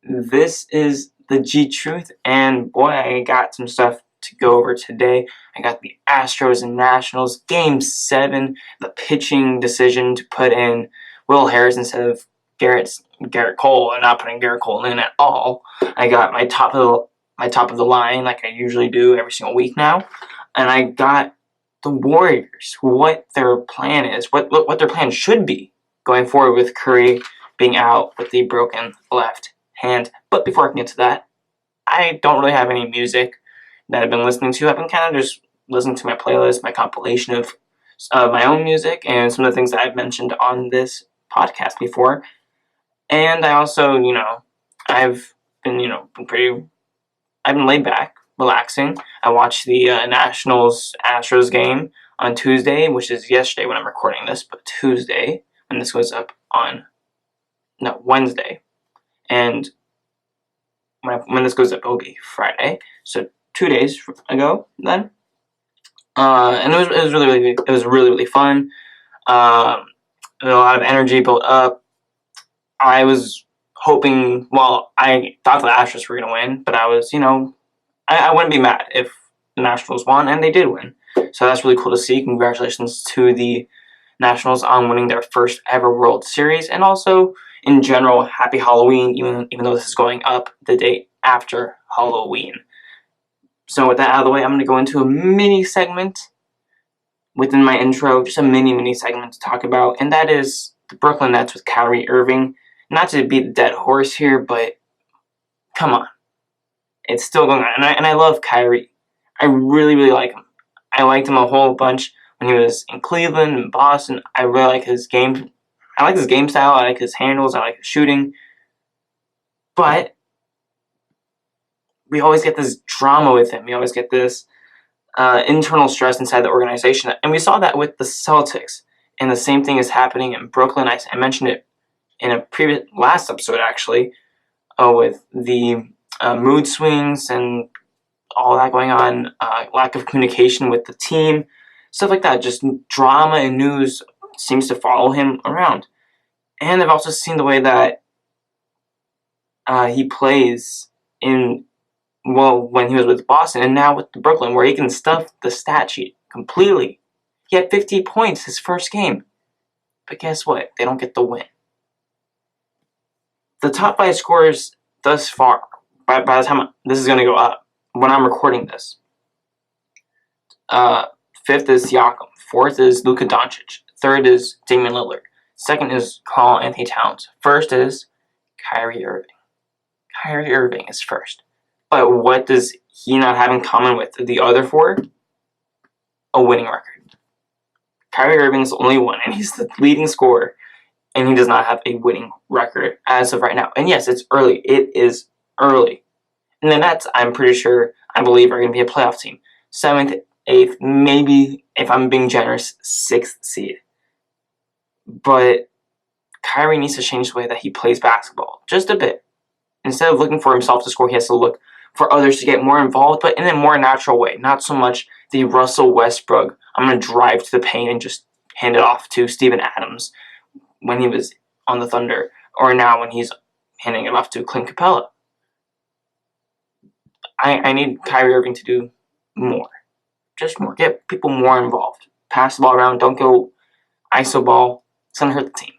This is TheGTruth, and boy, I got some stuff to go over today. I got the Astros and Nationals, Game 7, the pitching decision to put in Will Harris instead of Garrett Cole, and not putting Garrett Cole in at all. I got my top of the line, like I usually do every single week now, and I got the Warriors, what their plan is, what their plan should be going forward with Curry being out with the broken left hand. But before I can get to that, I don't really have any music that I've been listening to. I've been kind of just listening to my playlist, my compilation of my own music, and some of the things that I've mentioned on this podcast before. And I also, I've been, I've been laid back, relaxing. I watched the Nationals Astros game on Tuesday, which is yesterday when I'm recording this, but Tuesday when this goes up on Wednesday. And when this goes up, it'll be Friday. So 2 days ago then. And it was really fun. A lot of energy built up. I was hoping, I thought the Astros were going to win, but I was, I wouldn't be mad if the Nationals won, and they did win. So that's really cool to see. Congratulations to the Nationals on winning their first ever World Series, and also, in general, happy Halloween, even though this is going up the day after Halloween. So with that out of the way, I'm going to go into a mini segment within my intro, just a mini segment to talk about, and that is the Brooklyn Nets with Kyrie Irving. Not to beat the dead horse here, but come on. It's still going on, and I love Kyrie. I really like him. I liked him a whole bunch when he was in Cleveland and Boston. I really like his game. I like his game style. I like his handles. I like his shooting. But we always get this drama with him. We always get this internal stress inside the organization. And we saw that with the Celtics. And the same thing is happening in Brooklyn. I mentioned it in a last episode, actually, with the mood swings and all that going on, lack of communication with the team, stuff like that. Just drama and news seems to follow him around. And I've also seen the way that he plays when he was with Boston and now with the Brooklyn, where he can stuff the stat sheet completely. He had 50 points his first game. But guess what? They don't get the win. The top 5 scorers thus far, by the time this is going to go up, when I'm recording this, 5th is Siakam, 4th is Luka Doncic, 3rd is Damian Lillard, 2nd is Karl-Anthony Towns, 1st is Kyrie Irving. Kyrie Irving is 1st. But what does he not have in common with the other 4? A winning record. Kyrie Irving is only one, and he's the leading scorer, and he does not have a winning record as of right now. And yes, it's early. It is early. And the Nets, I believe, are going to be a playoff team. 7th, 8th, maybe, if I'm being generous, 6th seed. But Kyrie needs to change the way that he plays basketball. Just a bit. Instead of looking for himself to score, he has to look for others to get more involved, but in a more natural way. Not so much the Russell Westbrook, I'm going to drive to the paint and just hand it off to Steven Adams when he was on the Thunder, or now when he's handing it off to Clint Capella. I need Kyrie Irving to do more. Just more. Get people more involved. Pass the ball around. Don't go iso ball. It's going to hurt the team.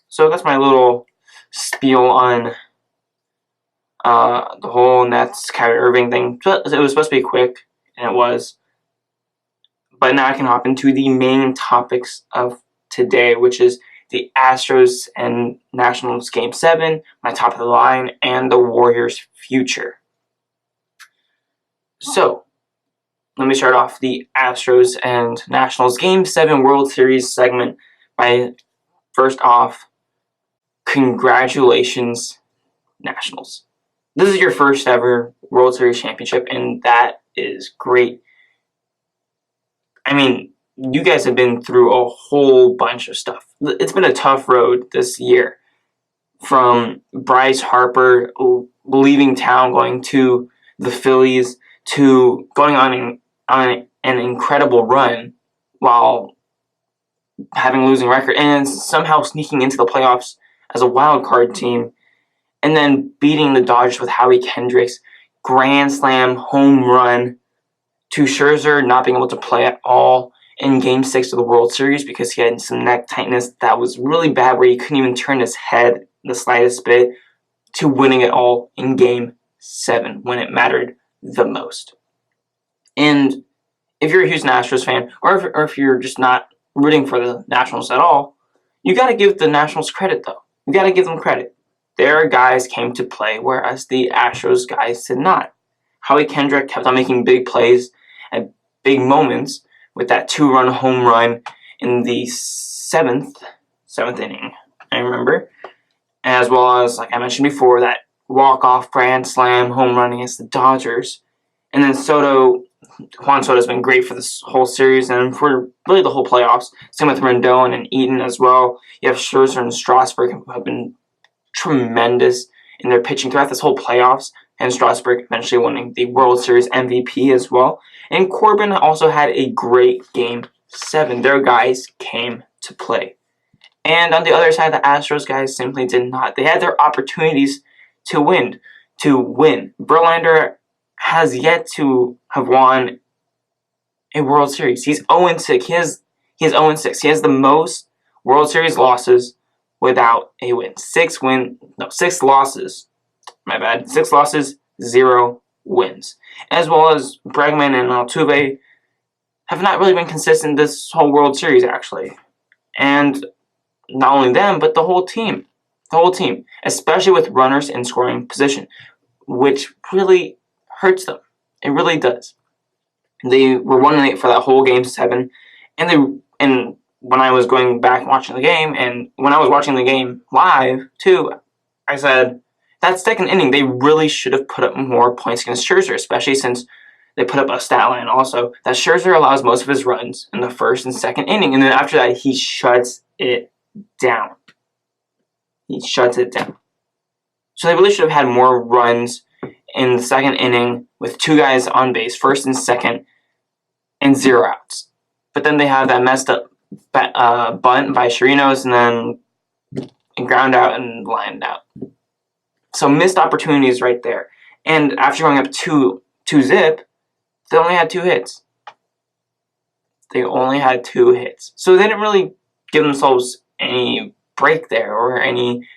So that's my little spiel on the whole Nets Kyrie Irving thing. It was supposed to be quick, and it was. But now I can hop into the main topics of today, which is the Astros and Nationals Game 7, my top of the line, and the Warriors' future. So, let me start off the Astros and Nationals Game 7 World Series segment by, first off, congratulations, Nationals. This is your first ever World Series championship, and that is great. I mean, you guys have been through a whole bunch of stuff. It's been a tough road this year. From Bryce Harper leaving town, going to the Phillies, to going on an incredible run while having a losing record, and somehow sneaking into the playoffs as a wild card team, and then beating the Dodgers with Howie Kendrick's grand slam home run, to Scherzer not being able to play at all in Game 6 of the World Series because he had some neck tightness that was really bad where he couldn't even turn his head the slightest bit, to winning it all in Game 7 when it mattered the most. And if you're a Houston Astros fan, or if you're just not rooting for the Nationals at all, you got to give the Nationals credit, though. You got to give them credit. Their guys came to play, whereas the Astros guys did not. Howie Kendrick kept on making big plays at big moments with that 2-run home run in the seventh inning, I remember. As well as, like I mentioned before, that walk-off grand slam home run against the Dodgers. And then Juan Soto's been great for this whole series and for really the whole playoffs. Same with Rendon and Eaton as well. You have Scherzer and Strasburg who have been tremendous in their pitching throughout this whole playoffs. And Strasburg eventually winning the World Series MVP as well. And Corbin also had a great Game 7. Their guys came to play. And on the other side, the Astros guys simply did not. They had their opportunities to win. Verlander has yet to have won a World Series. He's 0-6. He is 0-6. He has the most World Series losses without a win. 6 losses. My bad. 6 losses, 0 wins. As well as Bregman and Altuve have not really been consistent this whole World Series, actually. And not only them, but the whole team. Especially with runners in scoring position, which really hurts them. It really does. They were 1-8 for that whole Game 7, and when I was going back and watching the game, and when I was watching the game live too, I said that second inning they really should have put up more points against Scherzer, especially since they put up a stat line also that Scherzer allows most of his runs in the first and second inning, and then after that he shuts it down. So they really should have had more runs in the second inning with 2 guys on base, first and second, and 0 outs. But then they have that messed up bunt by Chirinos and then ground out and lined out. So missed opportunities right there. And after going up 2-0, they only had 2 hits. So they didn't really give themselves any break there or any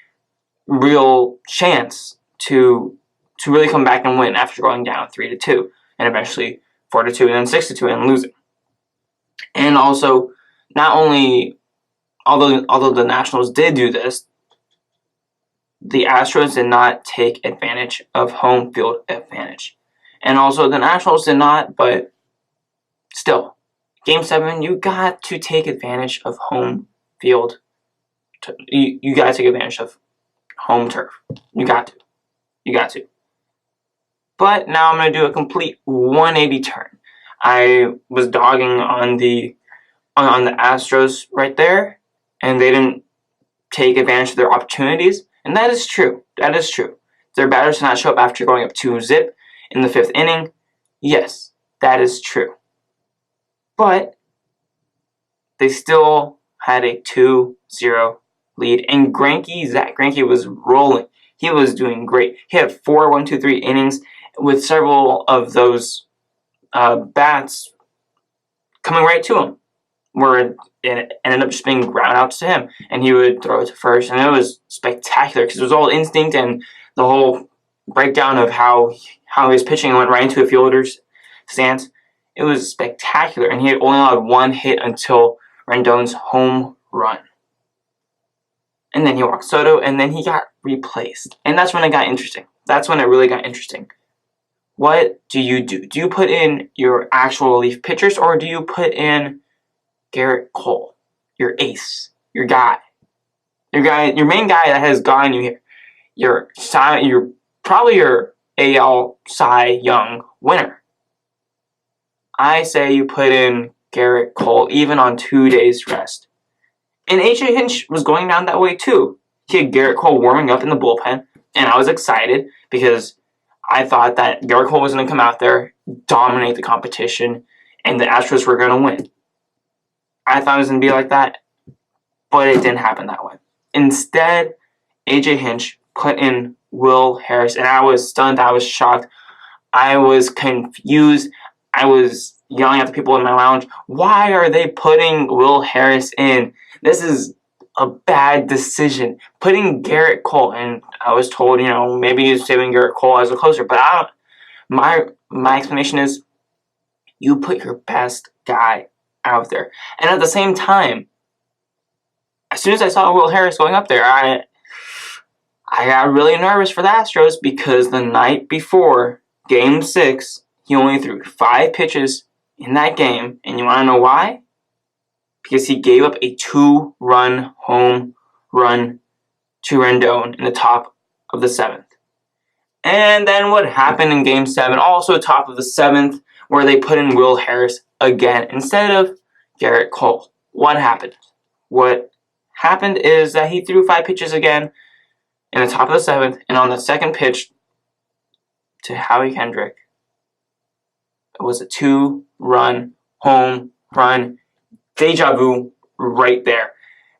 real chance to really come back and win after going down 3-2 and eventually 4-2 and then 6-2 and losing. And also, not only although the Nationals did do this, the Astros did not take advantage of home field advantage. And also the Nationals did not, but still, Game 7, you got to take advantage of home field. You got to take advantage of home turf. You got to. But now I'm going to do a complete 180 turn. I was dogging on the Astros right there, and they didn't take advantage of their opportunities, and that is true. Their batters did not show up after going up 2-0 in the 5th inning. Yes, that is true. But they still had a 2-0 lead, and Zach Greinke was rolling. He was doing great. He had 4 1-2-3 innings with several of those bats coming right to him, where it ended up just being ground outs to him, and he would throw it to first, and it was spectacular because it was all instinct, and the whole breakdown of how his pitching went right into a fielder's stance. It was spectacular, and he had only allowed 1 hit until Rendon's home run. And then he walked Soto, and then he got replaced. And that's when it got interesting. That's when it really got interesting. What do you do? Do you put in your actual relief pitchers, or do you put in Garrett Cole, your ace, your guy, your main guy that has gotten you here? You're probably your AL Cy Young winner. I say you put in Garrett Cole even on 2 days rest. And AJ Hinch was going down that way too. He had Garrett Cole warming up in the bullpen, and I was excited because I thought that Garrett Cole was going to come out there, dominate the competition, and the Astros were going to win. I thought it was going to be like that, but it didn't happen that way. Instead, AJ Hinch put in Will Harris, and I was stunned. I was shocked. I was confused. I was yelling at the people in my lounge, why are they putting Will Harris in? This is a bad decision. Putting Garrett Cole, and I was told, maybe he's saving Garrett Cole as a closer, but my explanation is you put your best guy out there. And at the same time, as soon as I saw Will Harris going up there, I got really nervous for the Astros because the night before Game 6, he only threw 5 pitches in that game. And you want to know why? Because he gave up a 2-run home run to Rendon in the top of the 7th. And then what happened in Game 7, also top of the 7th, where they put in Will Harris again instead of Garrett Cole. What happened? What happened is that he threw 5 pitches again in the top of the 7th, and on the second pitch to Howie Kendrick, it was a 2-run home run. Deja vu right there.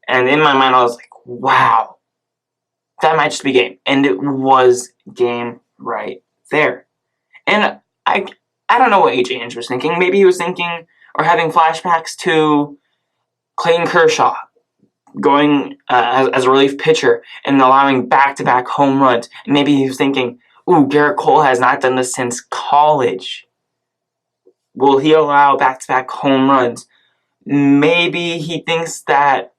And in my mind, I was like, wow, that might just be game. And it was game right there. And I don't know what AJ Hinch was thinking. Maybe he was thinking or having flashbacks to Clayton Kershaw going as a relief pitcher and allowing back-to-back home runs. And maybe he was thinking, ooh, Garrett Cole has not done this since college. Will he allow back-to-back home runs? Maybe he thinks that,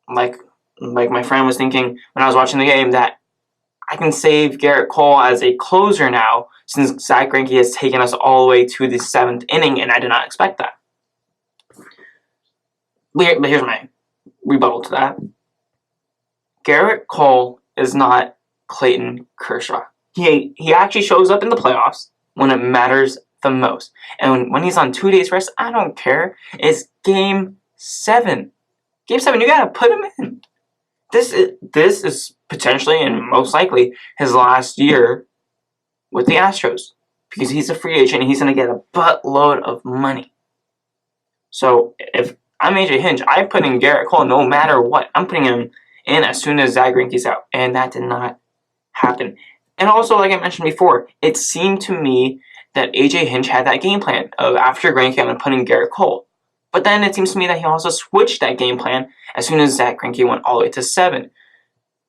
like my friend was thinking when I was watching the game, that I can save Garrett Cole as a closer now since Zach Greinke has taken us all the way to the 7th inning, and I did not expect that. But here's my rebuttal to that. Garrett Cole is not Clayton Kershaw. He actually shows up in the playoffs when it matters the most. And when he's on 2 days rest, I don't care. It's Game 7. Game 7, you gotta put him in. This is potentially and most likely his last year with the Astros because he's a free agent and he's gonna get a buttload of money. So if I'm AJ Hinch, I put in Garrett Cole no matter what. I'm putting him in as soon as Zach Greinke's out, and that did not happen. And also, like I mentioned before, it seemed to me that AJ Hinch had that game plan of after Greinke, I'm putting Garrett Cole. But then it seems to me that he also switched that game plan as soon as Zach Greinke went all the way to 7.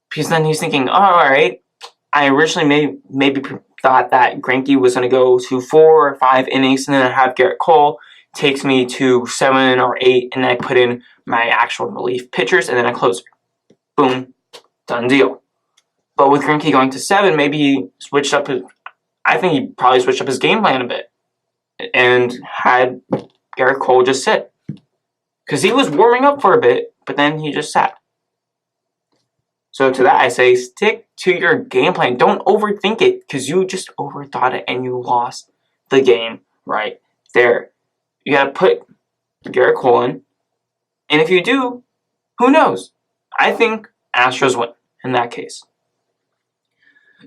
Because then he's thinking, all right, I originally maybe thought that Greinke was going to go to 4 or 5 innings and then I have Garrett Cole takes me to 7 or 8 and then I put in my actual relief pitchers and then I close. Boom, done deal. But with Greinke going to 7, maybe he switched up I think he probably switched up his game plan a bit and had Garrett Cole just sit. Because he was warming up for a bit, but then he just sat. So to that I say, stick to your game plan. Don't overthink it, because you just overthought it and you lost the game right there. You got to put Garrett Cole in. And if you do, who knows? I think Astros win in that case.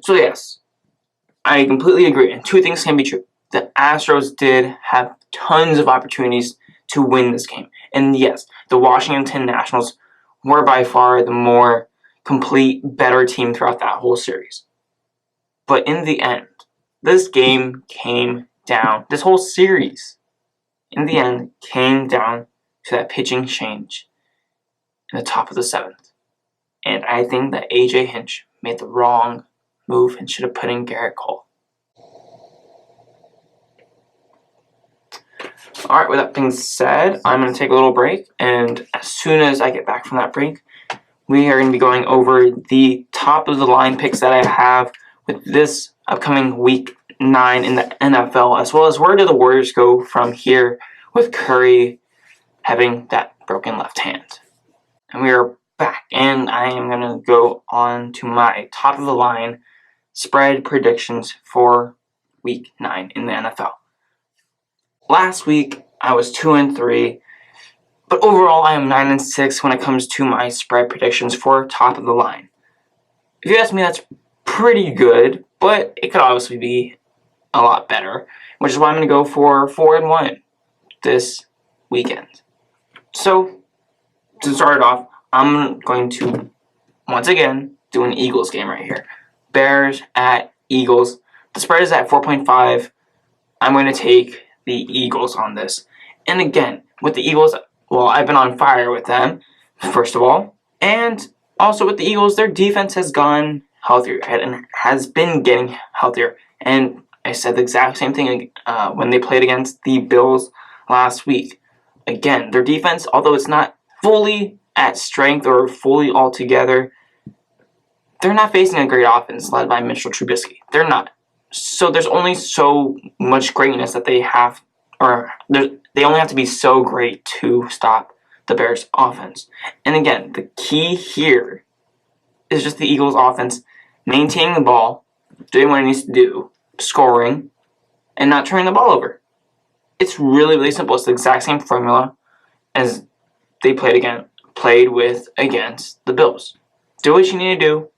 So yes, I completely agree. And 2 things can be true. The Astros did have tons of opportunities to win this game. And yes, the Washington Nationals were by far the more complete, better team throughout that whole series. But in the end, this game came down, this whole series, in the end, came down to that pitching change in the top of the 7th. And I think that AJ Hinch made the wrong move and should have put in Garrett Cole. Alright, with that being said, I'm going to take a little break, and as soon as I get back from that break, we are going to be going over the top of the line picks that I have with this upcoming week 9 in the NFL, as well as where do the Warriors go from here with Curry having that broken left hand. And we are back, and I am going to go on to my top of the line spread predictions for week 9 in the NFL. Last week, I was 2-3, but overall, I am 9-6 when it comes to my spread predictions for top of the line. If you ask me, that's pretty good, but it could obviously be a lot better, which is why I'm going to go for 4-1 this weekend. So, to start it off, I'm going to, once again, do an Eagles game right here. Bears at Eagles. The spread is at 4.5. I'm going to take the Eagles on this. And again, with the Eagles, well, I've been on fire with them, first of all. And also with the Eagles, their defense has gone healthier and has been getting healthier. And I said the exact same thing when they played against the Bills last week. Again, their defense, although it's not fully at strength or fully all together, they're not facing a great offense led by Mitchell Trubisky. They're not. So there's only so much greatness that they have, or they only have to be so great to stop the Bears' offense. And again, the key here is just the Eagles' offense maintaining the ball, doing what it needs to do, scoring, and not turning the ball over. It's really, really simple. It's the exact same formula as they played with against the Bills. Do what you need to do.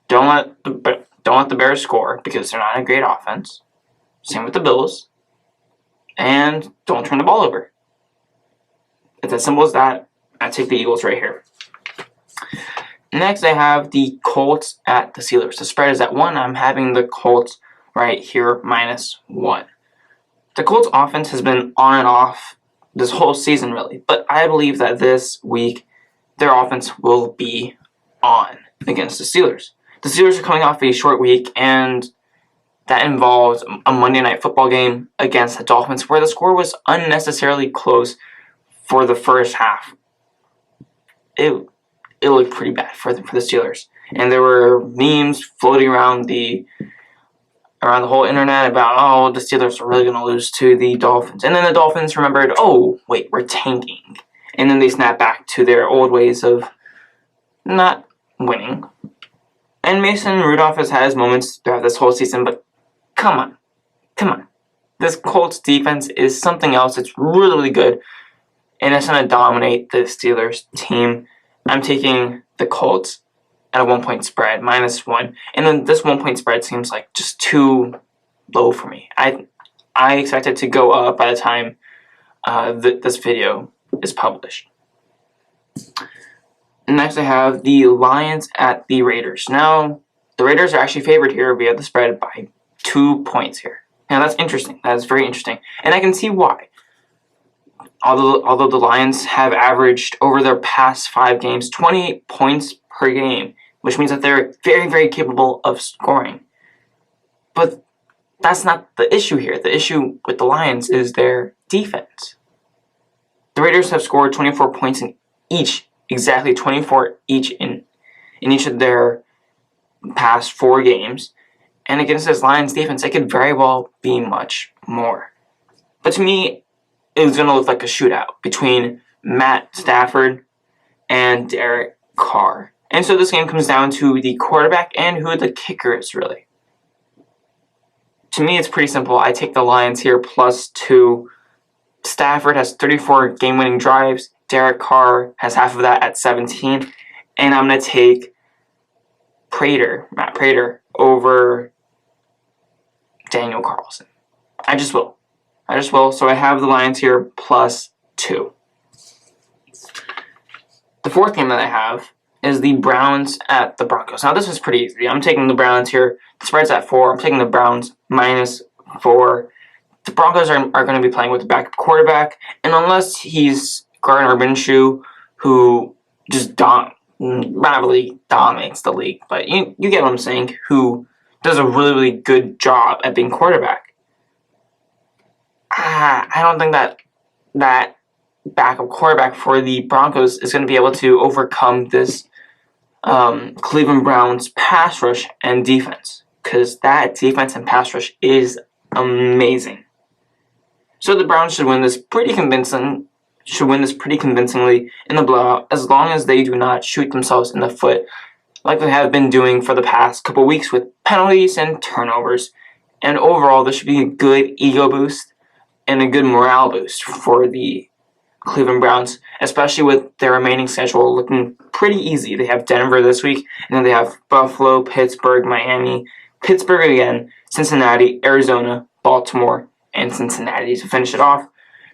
Don't let the Bears score because they're not a great offense. Same with the Bills. And don't turn the ball over. It's as simple as that. I take the Eagles right here. Next, I have the Colts at the Steelers. The spread is at 1. I'm having the Colts right here, -1. The Colts offense has been on and off this whole season, really. But I believe that this week, their offense will be on against the Steelers. The Steelers are coming off a short week, and that involves a Monday Night Football game against the Dolphins, where the score was unnecessarily close for the first half. It looked pretty bad for the Steelers, and there were memes floating around the whole internet about, oh, the Steelers are really going to lose to the Dolphins. And then the Dolphins remembered, oh, wait, we're tanking. And then they snapped back to their old ways of not winning. And Mason Rudolph has had his moments throughout this whole season, but come on. This Colts defense is something else. It's really, really good, and it's going to dominate the Steelers team. I'm taking the Colts at a 1-point spread, -1. And then this 1-point spread seems like just too low for me. I expect it to go up by the time this video is published. Next, I have the Lions at the Raiders. Now, the Raiders are actually favored here via the spread by 2 points here. Now, that's interesting. That is very interesting. And I can see why. Although the Lions have averaged over their past 5 games 28 points per game, which means that they're very, very capable of scoring. But that's not the issue here. The issue with the Lions is their defense. The Raiders have scored 24 points in each, exactly 24 each in each of their past 4 games. And against this Lions defense, it could very well be much more. But to me, it was going to look like a shootout between Matt Stafford and Derek Carr. And so this game comes down to the quarterback and who the kicker is, really. To me, it's pretty simple. I take the Lions here +2. Stafford has 34 game-winning drives. Derek Carr has half of that at 17. And I'm going to take Matt Prater, over Daniel Carlson. I just will. So I have the Lions here +2. The fourth game that I have is the Browns at the Broncos. Now, this is pretty easy. I'm taking the Browns here. The spread's at 4. I'm taking the Browns -4. The Broncos are going to be playing with the backup quarterback. And unless he's Gardner Minshew, who just not really dominates the league, but you get what I'm saying, who does a really, really good job at being quarterback. I don't think that backup quarterback for the Broncos is going to be able to overcome this Cleveland Browns pass rush and defense, because that defense and pass rush is amazing. So the Browns should win this pretty convincingly in the blowout, as long as they do not shoot themselves in the foot like they have been doing for the past couple weeks with penalties and turnovers. And overall, this should be a good ego boost and a good morale boost for the Cleveland Browns, especially with their remaining schedule looking pretty easy. They have Denver this week, and then they have Buffalo, Pittsburgh, Miami, Pittsburgh again, Cincinnati, Arizona, Baltimore, and Cincinnati to finish it off.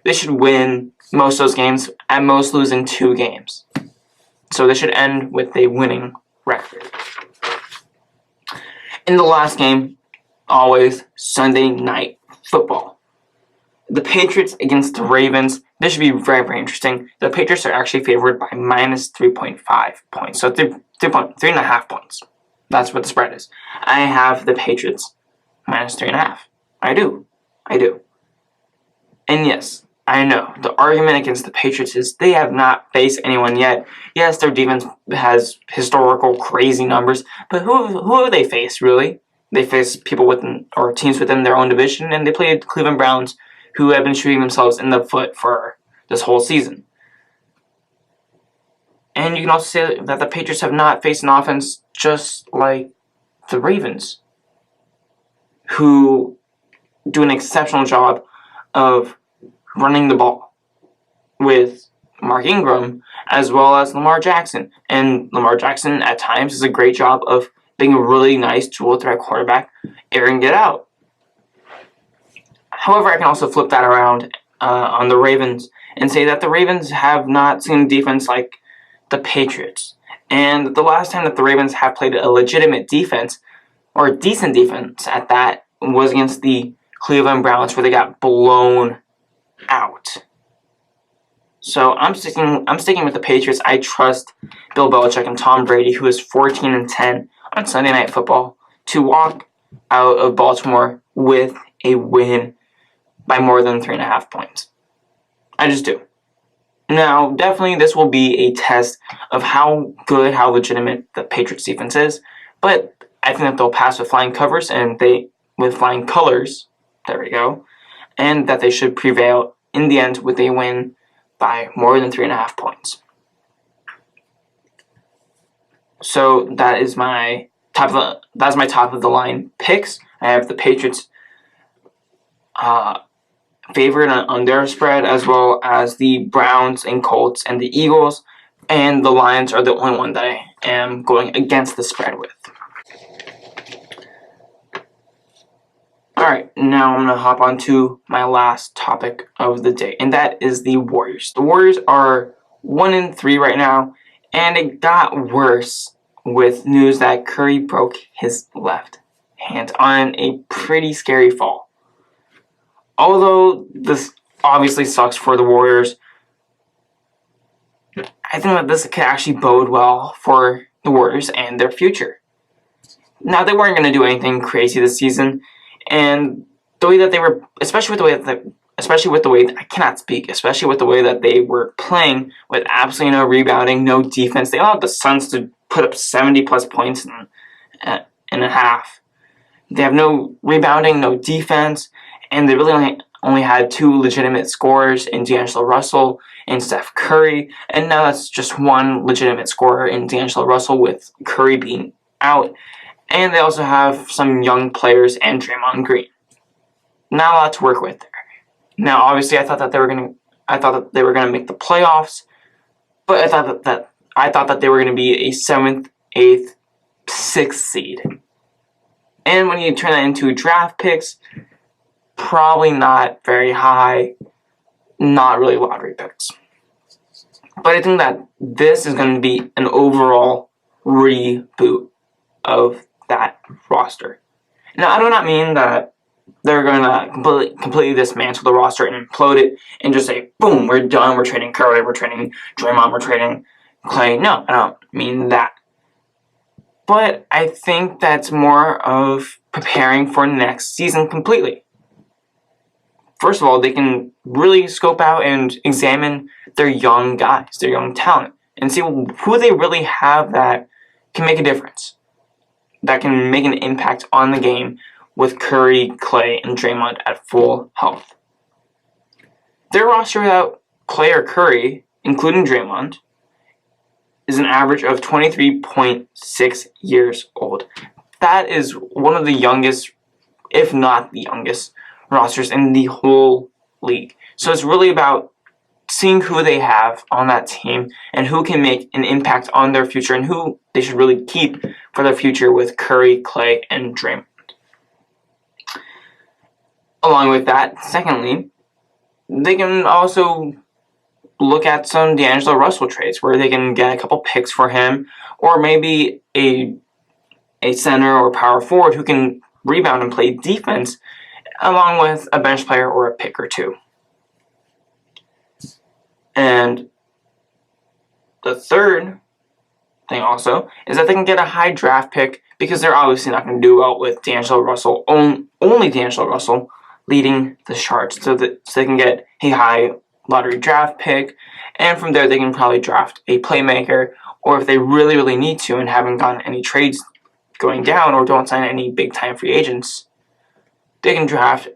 They should win most of those games, at most losing 2 games. So they should end with a winning record. In the last game, always Sunday Night Football. The Patriots against the Ravens. This should be very, very interesting. The Patriots are actually favored by minus 3.5 points. So 3.5 points. That's what the spread is. I have the Patriots minus 3.5. I do. And yes, I know the argument against the Patriots is they have not faced anyone yet. Yes, their defense has historical crazy numbers, but who have they faced really? They faced people within or teams within their own division, and they played the Cleveland Browns, who have been shooting themselves in the foot for this whole season. And you can also say that the Patriots have not faced an offense just like the Ravens, who do an exceptional job of running the ball with Mark Ingram as well as Lamar Jackson. And Lamar Jackson at times does a great job of being a really nice dual threat quarterback, airing it out. However, I can also flip that around on the Ravens and say that the Ravens have not seen defense like the Patriots. And the last time that the Ravens have played a legitimate defense, or a decent defense at that, was against the Cleveland Browns, where they got blown out. So I'm sticking with the Patriots. I trust Bill Belichick and Tom Brady, who is 14-10 on Sunday Night Football, to walk out of Baltimore with a win by more than 3.5 points. I just do. Now, definitely this will be a test of how good, how legitimate the Patriots defense is, but I think that they'll pass with flying covers and with flying colors, there we go, and that they should prevail in the end with a win by more than 3.5 points. So that is my top of the line picks. I have the Patriots favored on their spread, as well as the Browns and Colts and the Eagles, and the Lions are the only one that I am going against the spread with. Alright, now I'm going to hop on to my last topic of the day, and that is the Warriors. The Warriors are 1-3 right now, and it got worse with news that Curry broke his left hand on a pretty scary fall. Although this obviously sucks for the Warriors, I think that this could actually bode well for the Warriors and their future. Now, they weren't going to do anything crazy this season, and the way that they were, especially with the way that they were playing with absolutely no rebounding, no defense. They allowed the Suns to put up 70 plus points in a half. They have no rebounding, no defense, and they really only had two legitimate scorers in D'Angelo Russell and Steph Curry, and now that's just one legitimate scorer in D'Angelo Russell with Curry being out. And they also have some young players and Draymond Green. Not a lot to work with there. Now, obviously, I thought that they were gonna make the playoffs, but I thought that they were gonna be a 7th, 8th, 6th seed. And when you turn that into draft picks, probably not very high, not really lottery picks. But I think that this is going to be an overall reboot of that roster. Now, I do not mean that they're going to completely dismantle the roster and implode it and just say, boom, we're done, we're trading Curry, we're trading Draymond, we're trading Clay. No, I don't mean that. But I think that's more of preparing for next season completely. First of all, they can really scope out and examine their young guys, their young talent, and see who they really have that can make a difference, that can make an impact on the game with Curry, Clay, and Draymond at full health. Their roster without Clay or Curry, including Draymond, is an average of 23.6 years old. That is one of the youngest, if not the youngest, rosters in the whole league. So it's really about seeing who they have on that team and who can make an impact on their future and who they should really keep for their future with Curry, Clay, and Draymond. Along with that, secondly, they can also look at some D'Angelo Russell trades where they can get a couple picks for him, or maybe a a center or power forward who can rebound and play defense, along with a bench player or a pick or two. And the third thing also is that they can get a high draft pick, because they're obviously not going to do well with D'Angelo Russell, only D'Angelo Russell, leading the charts. So they can get a high lottery draft pick, and from there they can probably draft a playmaker, or if they really, really need to and haven't gotten any trades going down or don't sign any big-time free agents, they can draft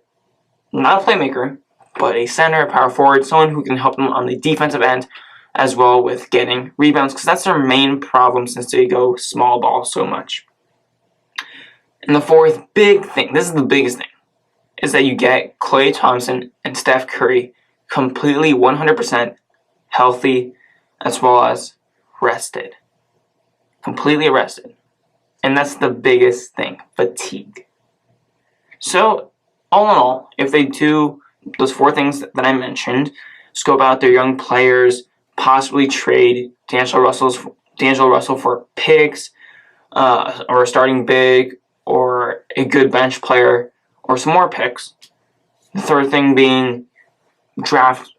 not a playmaker, but a center, a power forward, someone who can help them on the defensive end as well with getting rebounds, because that's their main problem since they go small ball so much. And the fourth big thing, this is the biggest thing, is that you get Klay Thompson and Steph Curry completely 100% healthy as well as rested. Completely rested. And that's the biggest thing, fatigue. So, all in all, if they do those four things that I mentioned, scope out their young players, possibly trade D'Angelo Russell for picks, or a starting big, or a good bench player, or some more picks. The third thing being draft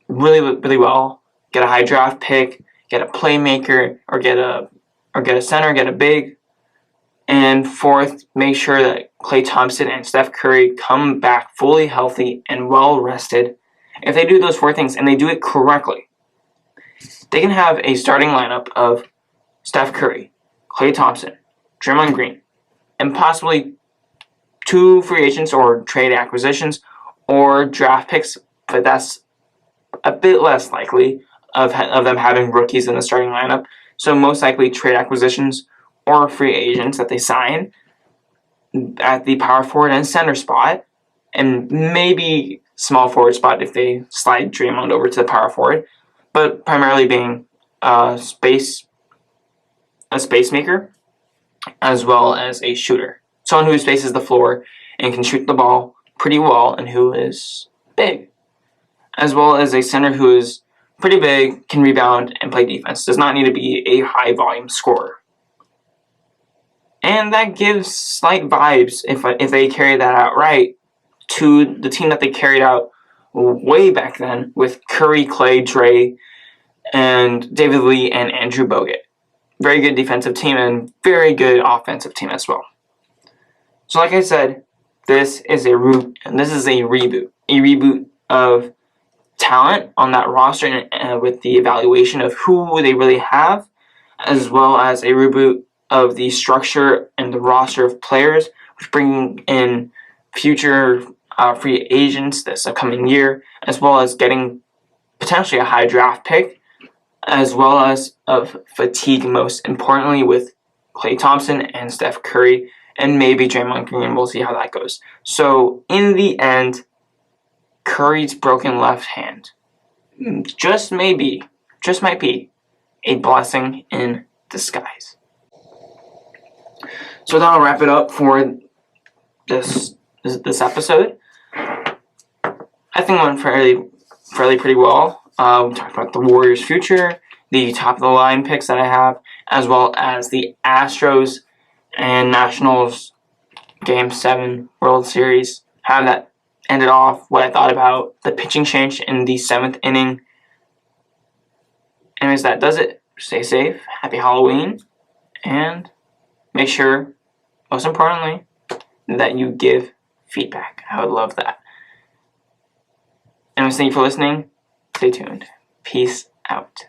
really, really well, get a high draft pick, get a playmaker, or get a center, get a big. And fourth, make sure that Klay Thompson and Steph Curry come back fully healthy and well rested. If they do those four things and they do it correctly, they can have a starting lineup of Steph Curry, Klay Thompson, Draymond Green, and possibly two free agents or trade acquisitions or draft picks, but that's a bit less likely of them having rookies in the starting lineup. So most likely trade acquisitions or free agents that they sign at the power forward and center spot, and maybe small forward spot if they slide Draymond over to the power forward, but primarily being a space maker as well as a shooter. Someone who spaces the floor and can shoot the ball pretty well and who is big, as well as a center who is pretty big, can rebound and play defense. Does not need to be a high volume scorer. And that gives slight vibes, if they carry that out right, to the team that they carried out way back then with Curry, Klay, Dre, and David Lee and Andrew Bogut. Very good defensive team and very good offensive team as well. So like I said, this is a reboot. A reboot of talent on that roster with the evaluation of who they really have, as well as a reboot of the structure and the roster of players, which bring in future free agents this upcoming year, as well as getting potentially a high draft pick, as well as of fatigue, most importantly, with Klay Thompson and Steph Curry, and maybe Draymond Green. We'll see how that goes. So in the end, Curry's broken left hand just might be a blessing in disguise. So that'll wrap it up for this episode. I think it went fairly pretty well. We talked about the Warriors' future, the top of the line picks that I have, as well as the Astros and Nationals Game 7 World Series. How that ended off, what I thought about the pitching change in the 7th inning. Anyways, that does it. Stay safe, happy Halloween, and make sure, most importantly, that you give feedback. I would love that. Anyways, thank you for listening. Stay tuned. Peace out.